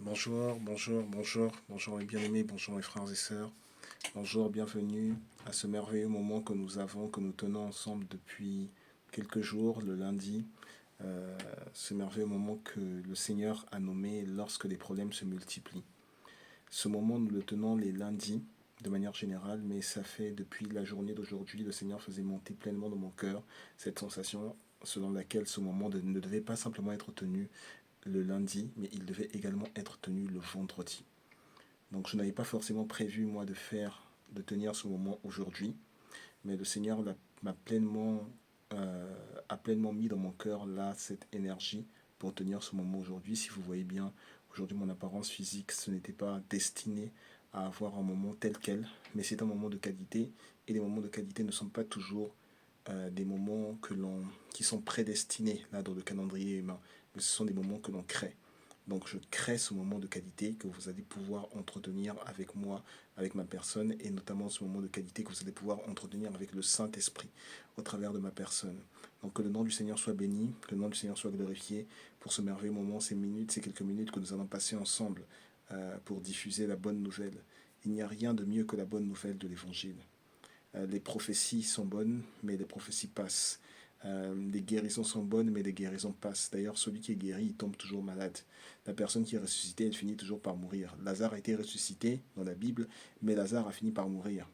Bonjour mes bien-aimés, bonjour mes frères et sœurs, bonjour, bienvenue à ce merveilleux moment que nous avons, que nous tenons ensemble depuis quelques jours, le lundi, euh, ce merveilleux moment que le Seigneur a nommé lorsque les problèmes se multiplient. Ce moment, nous le tenons les lundis de manière générale, mais ça fait depuis la journée d'aujourd'hui, le Seigneur faisait monter pleinement dans mon cœur cette sensation selon laquelle ce moment ne devait pas simplement être tenu le lundi, mais il devait également être tenu le vendredi. Donc je n'avais pas forcément prévu moi de tenir ce moment aujourd'hui, mais le Seigneur m'a pleinement, a pleinement mis dans mon cœur là cette énergie pour tenir ce moment aujourd'hui. Si vous voyez bien, aujourd'hui mon apparence physique, ce n'était pas destiné à avoir un moment tel quel, mais c'est un moment de qualité, et les moments de qualité ne sont pas toujours des moments qui sont prédestinés là dans le calendrier humain, mais ce sont des moments que l'on crée. Donc je crée ce moment de qualité que vous allez pouvoir entretenir avec moi, avec ma personne, et notamment ce moment de qualité que vous allez pouvoir entretenir avec le Saint-Esprit au travers de ma personne. Donc que le nom du Seigneur soit béni, que le nom du Seigneur soit glorifié pour ce merveilleux moment, ces minutes, ces quelques minutes que nous allons passer ensemble pour diffuser la bonne nouvelle. Il n'y a rien de mieux que la bonne nouvelle de l'Évangile. Les prophéties sont bonnes, mais les prophéties passent. Les guérisons sont bonnes, mais les guérisons passent. D'ailleurs, celui qui est guéri, il tombe toujours malade. La personne qui est ressuscitée, elle finit toujours par mourir. Lazare a été ressuscité dans la Bible, mais Lazare a fini par mourir.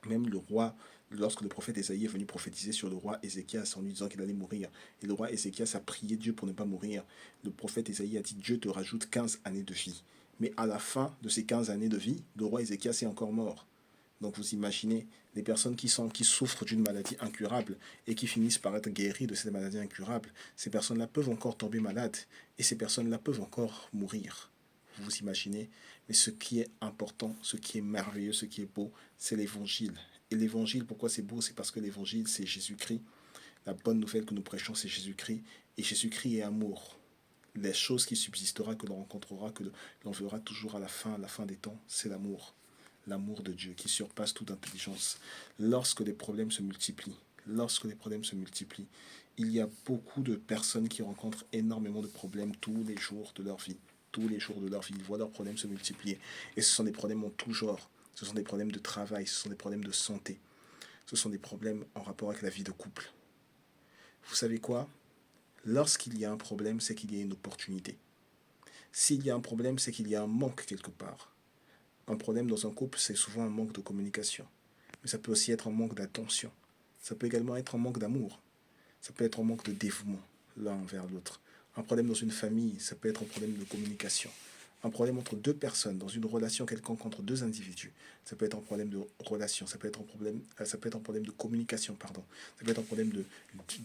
Même le roi, lorsque le prophète Esaïe est venu prophétiser sur le roi Ézéchias en lui disant qu'il allait mourir, et le roi Ézéchias a prié Dieu pour ne pas mourir, le prophète Esaïe a dit Dieu te rajoute 15 années de vie. Mais à la fin de ces 15 années de vie, le roi Ézéchias est encore mort. Donc vous imaginez les personnes qui souffrent d'une maladie incurable et qui finissent par être guéries de cette maladie incurable, ces personnes-là peuvent encore tomber malades et ces personnes-là peuvent encore mourir. Vous imaginez. Mais ce qui est important, ce qui est merveilleux, ce qui est beau, c'est l'évangile. Et l'évangile, pourquoi c'est beau? C'est parce que l'évangile, c'est Jésus-Christ. La bonne nouvelle que nous prêchons, c'est Jésus-Christ. Et Jésus-Christ est amour. Les choses qui subsistera, que l'on rencontrera, que l'on verra toujours à la fin des temps, c'est l'amour. L'amour de Dieu qui surpasse toute intelligence. Lorsque les problèmes se multiplient, lorsque les problèmes se multiplient, il y a beaucoup de personnes qui rencontrent énormément de problèmes tous les jours de leur vie. Tous les jours de leur vie, ils voient leurs problèmes se multiplier. Et ce sont des problèmes en tout genre. Ce sont des problèmes de travail, ce sont des problèmes de santé. Ce sont des problèmes en rapport avec la vie de couple. Vous savez quoi? Lorsqu'il y a un problème, c'est qu'il y a une opportunité. S'il y a un problème, c'est qu'il y a un manque quelque part. Un problème dans un couple, c'est souvent un manque de communication. Mais ça peut aussi être un manque d'attention. Ça peut également être un manque d'amour. Ça peut être un manque de dévouement l'un envers l'autre. Un problème dans une famille, ça peut être un problème de communication. Un problème entre deux personnes, dans une relation quelconque entre deux individus, ça peut être un problème de relation, ça peut être un problème de communication, pardon. Ça peut être un problème de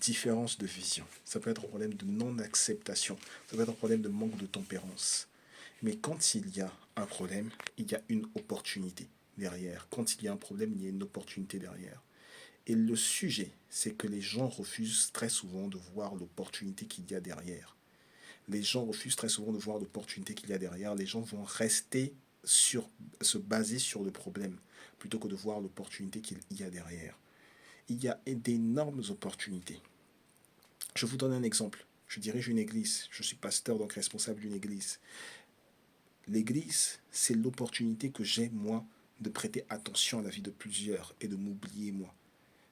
différence de vision. Ça peut être un problème de non-acceptation. Ça peut être un problème de manque de tempérance. Mais quand il y a un problème, il y a une opportunité derrière. Quand il y a un problème, il y a une opportunité derrière. Et le sujet, c'est que les gens refusent très souvent de voir l'opportunité qu'il y a derrière. Les gens refusent très souvent de voir l'opportunité qu'il y a derrière. Les gens vont rester se baser sur le problème plutôt que de voir l'opportunité qu'il y a derrière. Il y a d'énormes opportunités. Je vous donne un exemple. Je dirige une église. Je suis pasteur, donc responsable d'une église. L'église, c'est l'opportunité que j'ai, moi, de prêter attention à la vie de plusieurs et de m'oublier, moi.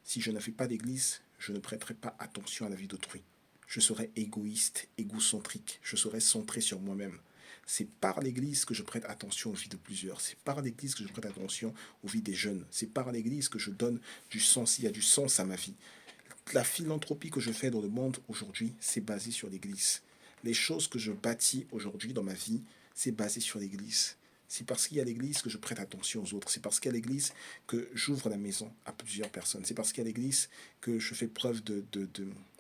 Si je ne fais pas d'église, je ne prêterai pas attention à la vie d'autrui. Je serai égoïste, égocentrique, je serai centré sur moi-même. C'est par l'église que je prête attention aux vies de plusieurs. C'est par l'église que je prête attention aux vies des jeunes. C'est par l'église que je donne du sens. Il y a du sens à ma vie. La philanthropie que je fais dans le monde aujourd'hui, c'est basé sur l'église. Les choses que je bâtis aujourd'hui dans ma vie, c'est basé sur l'église. C'est parce qu'il y a l'église que je prête attention aux autres. C'est parce qu'il y a l'église que j'ouvre la maison à plusieurs personnes. C'est parce qu'il y a l'église que je fais preuve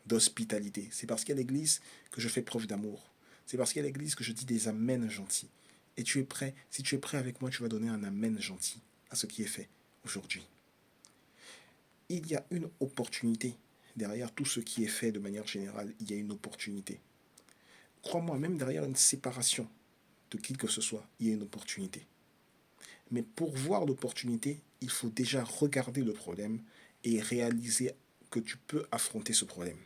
d'hospitalité. C'est parce qu'il y a l'église que je fais preuve d'amour. C'est parce qu'il y a l'église que je dis des amens gentils. Et tu es prêt, si tu es prêt avec moi, tu vas donner un amen gentil à ce qui est fait aujourd'hui. Il y a une opportunité. Derrière tout ce qui est fait de manière générale, il y a une opportunité. Crois-moi, même derrière une séparation de qui que ce soit, il y a une opportunité. Mais pour voir l'opportunité, il faut déjà regarder le problème et réaliser que tu peux affronter ce problème.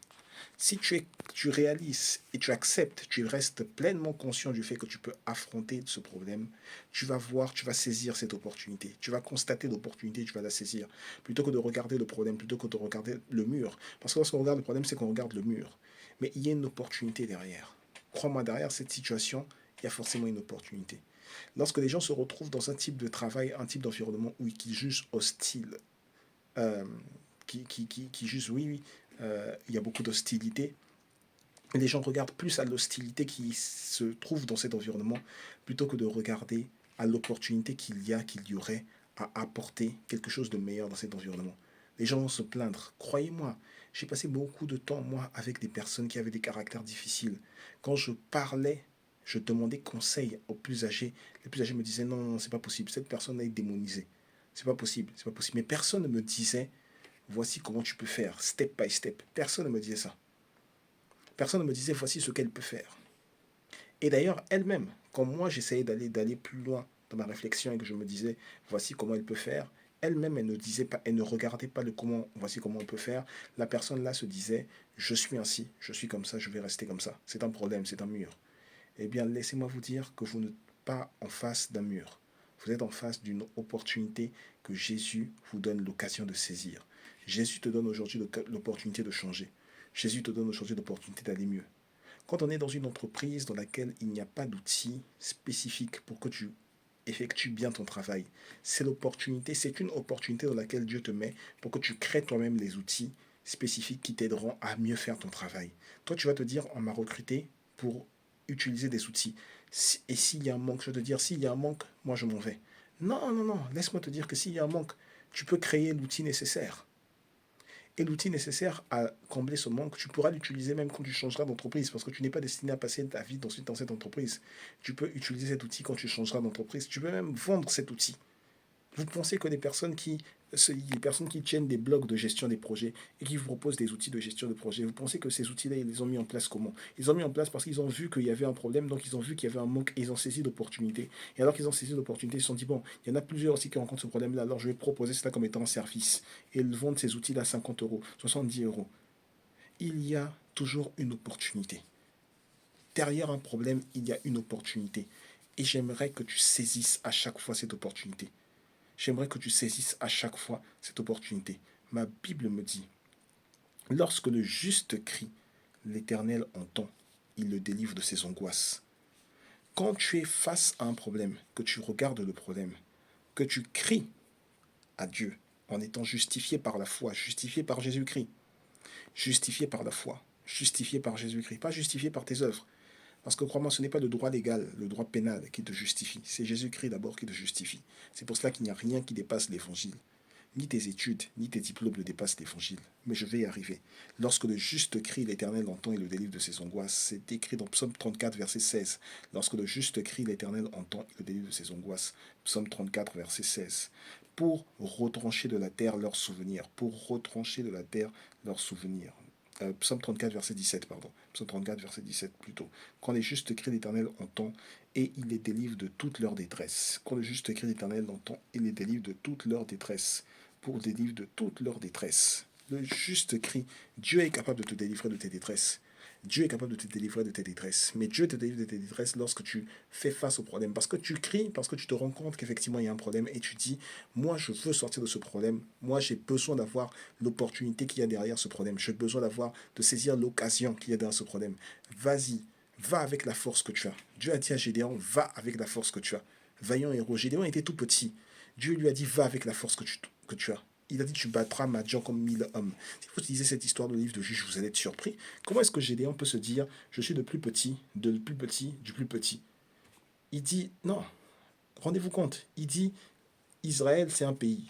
Si tu réalises et tu acceptes, tu restes pleinement conscient du fait que tu peux affronter ce problème, tu vas voir, tu vas saisir cette opportunité. Tu vas constater l'opportunité, tu vas la saisir. Plutôt que de regarder le problème, plutôt que de regarder le mur. Parce que lorsqu'on regarde le problème, c'est qu'on regarde le mur. Mais il y a une opportunité derrière. Crois-moi, derrière cette situation, il y a forcément une opportunité. Lorsque les gens se retrouvent dans un type de travail, un type d'environnement où qui jugent hostile, euh, qui jugent, oui, oui, il y a beaucoup d'hostilité, les gens regardent plus à l'hostilité qui se trouve dans cet environnement plutôt que de regarder à l'opportunité qu'il y aurait à apporter quelque chose de meilleur dans cet environnement. Les gens vont se plaindre. Croyez-moi, j'ai passé beaucoup de temps, moi, avec des personnes qui avaient des caractères difficiles. Quand je parlais, je demandais conseil aux plus âgés. Les plus âgés me disaient non, non, c'est pas possible. Cette personne est démonisée. C'est pas possible, c'est pas possible. Mais personne ne me disait voici comment tu peux faire, step by step. Personne ne me disait ça. Personne ne me disait voici ce qu'elle peut faire. Et d'ailleurs, elle-même, quand moi j'essayais d'aller plus loin dans ma réflexion et que je me disais voici comment elle peut faire, elle-même elle ne disait pas, elle ne regardait pas le comment, voici comment on peut faire. La personne là se disait je suis ainsi, je suis comme ça, je vais rester comme ça. C'est un problème, c'est un mur. Eh bien, laissez-moi vous dire que vous n'êtes pas en face d'un mur. Vous êtes en face d'une opportunité que Jésus vous donne l'occasion de saisir. Jésus te donne aujourd'hui l'opportunité de changer. Jésus te donne aujourd'hui l'opportunité d'aller mieux. Quand on est dans une entreprise dans laquelle il n'y a pas d'outils spécifiques pour que tu effectues bien ton travail, c'est une opportunité dans laquelle Dieu te met pour que tu crées toi-même les outils spécifiques qui t'aideront à mieux faire ton travail. Toi, tu vas te dire, on m'a recruté pour utiliser des outils. Et s'il y a un manque, je vais te dire, s'il y a un manque, moi je m'en vais. Non, non, non, laisse-moi te dire que s'il y a un manque, tu peux créer l'outil nécessaire. Et l'outil nécessaire à combler ce manque, tu pourras l'utiliser même quand tu changeras d'entreprise, parce que tu n'es pas destiné à passer ta vie dans cette entreprise. Tu peux utiliser cet outil quand tu changeras d'entreprise. Tu peux même vendre cet outil. Vous pensez que les personnes qui tiennent des blogs de gestion des projets et qui vous proposent des outils de gestion de projet, vous pensez que ces outils-là, ils les ont mis en place comment? Ils ont mis en place parce qu'ils ont vu qu'il y avait un problème, donc ils ont vu qu'il y avait un manque et ils ont saisi l'opportunité. Et alors qu'ils ont saisi l'opportunité, ils se sont dit, bon, il y en a plusieurs aussi qui rencontrent ce problème-là, alors je vais proposer cela comme étant un service. Et ils vendent ces outils-là à 50 euros, 70 euros. Il y a toujours une opportunité. Derrière un problème, il y a une opportunité. Et j'aimerais que tu saisisses à chaque fois cette opportunité. J'aimerais que tu saisisses à chaque fois cette opportunité. Ma Bible me dit, lorsque le juste crie, l'Éternel entend, il le délivre de ses angoisses. Quand tu es face à un problème, que tu regardes le problème, que tu cries à Dieu en étant justifié par la foi, justifié par Jésus-Christ, justifié par la foi, justifié par Jésus-Christ, pas justifié par tes œuvres. Parce que crois-moi, ce n'est pas le droit légal, le droit pénal qui te justifie. C'est Jésus-Christ d'abord qui te justifie. C'est pour cela qu'il n'y a rien qui dépasse l'évangile. Ni tes études, ni tes diplômes ne dépassent l'évangile. Mais je vais y arriver. Lorsque le juste crie, l'Éternel entend et le délivre de ses angoisses. C'est écrit dans Psaume 34, verset 16. Lorsque le juste crie, l'Éternel entend et le délivre de ses angoisses. Psaume 34, verset 16. Pour retrancher de la terre leurs souvenirs. Pour retrancher de la terre leurs souvenirs. Psaume 34, verset 17, pardon. Psaume 34, verset 17, plutôt. Quand les justes crient, l'Éternel entend et il les délivre de toute leur détresse. Quand le juste crie, l'Éternel entend et les délivre de toute leur détresse. Pour délivrer de toute leur détresse. Le juste crie, Dieu est capable de te délivrer de tes détresses. Dieu est capable de te délivrer de tes détresses. Mais Dieu te délivre de tes détresses lorsque tu fais face au problème. Parce que tu cries, parce que tu te rends compte qu'effectivement il y a un problème et tu dis, moi je veux sortir de ce problème. Moi j'ai besoin d'avoir l'opportunité qu'il y a derrière ce problème. J'ai besoin de saisir l'occasion qu'il y a derrière ce problème. Vas-y, va avec la force que tu as. Dieu a dit à Gédéon, va avec la force que tu as. Vaillant héros. Gédéon était tout petit. Dieu lui a dit, va avec la force que tu as. Il a dit, tu battras Madian comme 1000 hommes. Si vous lisez cette histoire de livre de Juge, vous allez être surpris. Comment est-ce que Gédéon peut se dire, je suis le plus petit, du plus petit? Il dit, non, rendez-vous compte. Il dit, Israël, c'est un pays.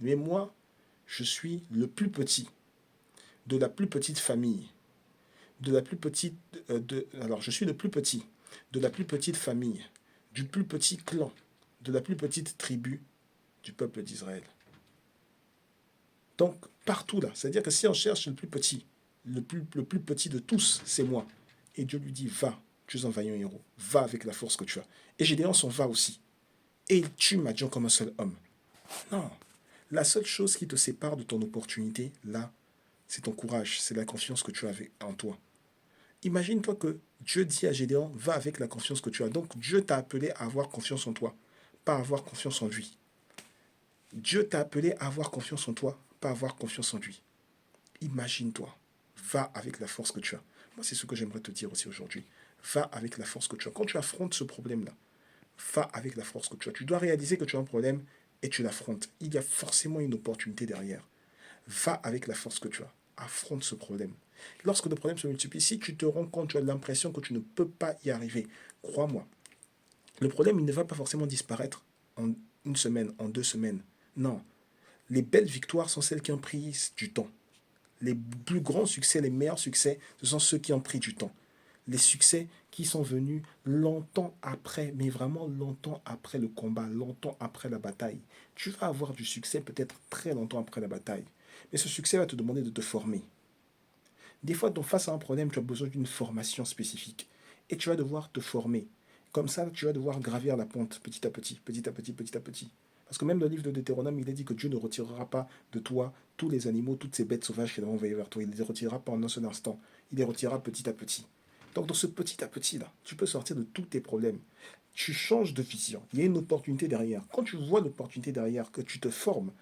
Mais moi, je suis le plus petit, de la plus petite famille, de la plus petite... alors, je suis le plus petit, de la plus petite famille, du plus petit clan, de la plus petite tribu du peuple d'Israël. Donc, partout là, c'est-à-dire que si on cherche le plus petit, le plus petit de tous, c'est moi. Et Dieu lui dit, va, tu es un vaillant héros, va avec la force que tu as. Et Gédéon s'en va aussi. Et il tue Madian comme un seul homme. Non, la seule chose qui te sépare de ton opportunité, là, c'est ton courage, c'est la confiance que tu as en toi. Imagine-toi que Dieu dit à Gédéon, va avec la confiance que tu as. Donc Dieu t'a appelé à avoir confiance en toi, pas à avoir confiance en lui. Dieu t'a appelé à avoir confiance en toi, pas à avoir confiance en lui. Imagine-toi, va avec la force que tu as. Moi, c'est ce que j'aimerais te dire aussi aujourd'hui. Va avec la force que tu as. Quand tu affrontes ce problème-là, va avec la force que tu as. Tu dois réaliser que tu as un problème et tu l'affrontes. Il y a forcément une opportunité derrière. Va avec la force que tu as. Affronte ce problème. Lorsque le problème se multiplie, si tu te rends compte, tu as l'impression que tu ne peux pas y arriver, crois-moi, le problème, il ne va pas forcément disparaître en une semaine, en 2 semaines. Non. Les belles victoires sont celles qui ont pris du temps. Les plus grands succès, les meilleurs succès, ce sont ceux qui ont pris du temps. Les succès qui sont venus longtemps après, mais vraiment longtemps après le combat, longtemps après la bataille. Tu vas avoir du succès peut-être très longtemps après la bataille. Mais ce succès va te demander de te former. Des fois, face à un problème, tu as besoin d'une formation spécifique. Et tu vas devoir te former. Comme ça, tu vas devoir gravir la pente petit à petit, petit à petit, petit à petit. Parce que même dans le livre de Deutéronome, il est dit que Dieu ne retirera pas de toi tous les animaux, toutes ces bêtes sauvages qu'il a envoyées vers toi. Il ne les retirera pas en un seul instant. Il les retirera petit à petit. Donc dans ce petit à petit-là, tu peux sortir de tous tes problèmes. Tu changes de vision. Il y a une opportunité derrière. Quand tu vois l'opportunité derrière, que tu te formes,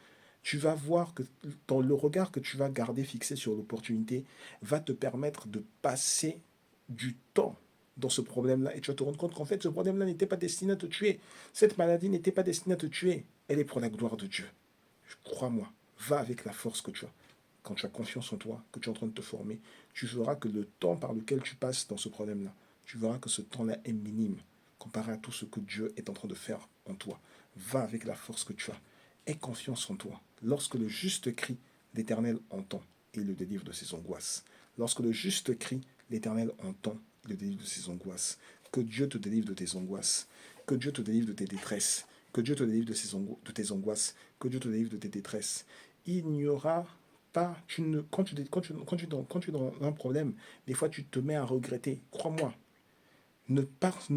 tu vas voir que dans le regard que tu vas garder fixé sur l'opportunité va te permettre de passer du temps dans ce problème-là et tu vas te rendre compte qu'en fait ce problème-là n'était pas destiné à te tuer. Cette maladie n'était pas destinée à te tuer. Elle est pour la gloire de Dieu. Crois-moi, va avec la force que tu as. Quand tu as confiance en toi, que tu es en train de te former, tu verras que le temps par lequel tu passes dans ce problème-là, tu verras que ce temps-là est minime comparé à tout ce que Dieu est en train de faire en toi. Va avec la force que tu as. Aie confiance en toi. Lorsque le juste crie, l'Éternel entend et le délivre de ses angoisses. Lorsque le juste crie, l'Éternel entend et le délivre de ses angoisses. Que Dieu te délivre de tes angoisses. Que Dieu te délivre de tes détresses. Que Dieu te délivre de tes angoisses. Que Dieu te délivre de tes détresses. Il n'y aura pas. Quand tu es dans un problème, des fois tu te mets à regretter. Crois-moi, ne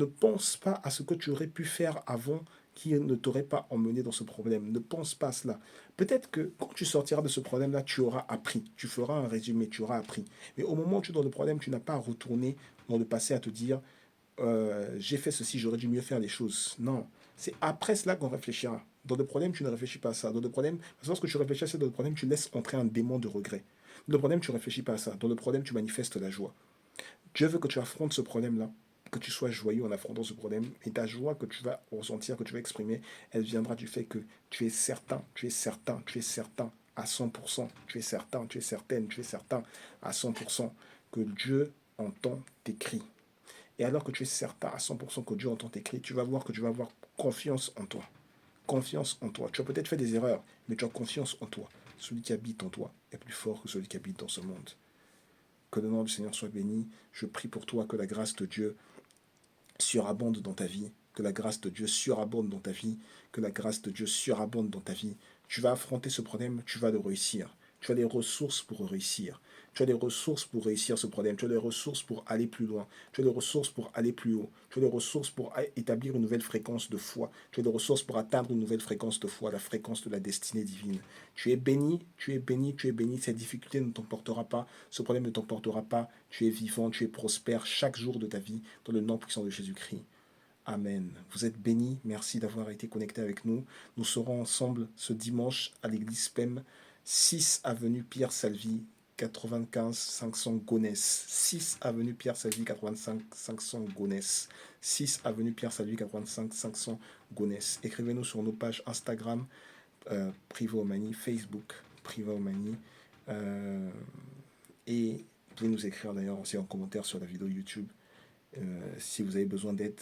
pense pas à ce que tu aurais pu faire avant qui ne t'aurait pas emmené dans ce problème. Ne pense pas à cela. Peut-être que quand tu sortiras de ce problème-là, tu auras appris. Tu feras un résumé, tu auras appris. Mais au moment où tu es dans le problème, tu n'as pas à retourner dans le passé à te dire j'ai fait ceci, j'aurais dû mieux faire les choses. Non. C'est après cela qu'on réfléchira. Dans le problème, tu ne réfléchis pas à ça. Dans le problème, parce que lorsque tu réfléchis à ça, dans le problème, tu laisses entrer un démon de regret. Dans le problème, tu ne réfléchis pas à ça. Dans le problème, tu manifestes la joie. Dieu veut que tu affrontes ce problème-là, que tu sois joyeux en affrontant ce problème. Et ta joie que tu vas ressentir, que tu vas exprimer, elle viendra du fait que tu es certain, tu es certain, tu es certain à 100%, tu es certain, tu es certaine, tu es certain à 100% que Dieu entend tes cris. Et alors que tu es certain à 100% que Dieu entend tes cris, tu vas voir que tu vas avoir confiance en toi. Confiance en toi. Tu as peut-être fait des erreurs, mais tu as confiance en toi. Celui qui habite en toi est plus fort que celui qui habite dans ce monde. Que le nom du Seigneur soit béni. Je prie pour toi que la grâce de Dieu surabonde dans ta vie, que la grâce de Dieu surabonde dans ta vie, que la grâce de Dieu surabonde dans ta vie. Tu vas affronter ce problème, tu vas le réussir. Tu as les ressources pour réussir. Tu as les ressources pour réussir ce problème. Tu as les ressources pour aller plus loin. Tu as les ressources pour aller plus haut. Tu as les ressources pour établir une nouvelle fréquence de foi. Tu as les ressources pour atteindre une nouvelle fréquence de foi, la fréquence de la destinée divine. Tu es béni, tu es béni, tu es béni. Cette difficulté ne t'emportera pas. Ce problème ne t'emportera pas. Tu es vivant, tu es prospère chaque jour de ta vie dans le nom puissant de Jésus-Christ. Amen. Vous êtes bénis. Merci d'avoir été connecté avec nous. Nous serons ensemble ce dimanche à l'église PEM, 6 avenue Pierre Salvi, 95 500 Gonesse. 6 avenue Pierre Salvi, 85 500 Gonesse. 6 avenue Pierre Salvi, 85 500 Gonesse. Écrivez-nous sur nos pages Instagram, Privé Omani, Facebook, Privé Omani. Et vous pouvez nous écrire d'ailleurs aussi en commentaire sur la vidéo YouTube. Si vous avez besoin d'aide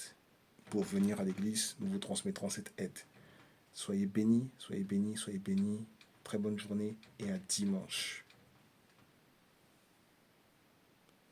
pour venir à l'église, nous vous transmettrons cette aide. Soyez bénis, soyez bénis, soyez bénis. Très bonne journée et à dimanche.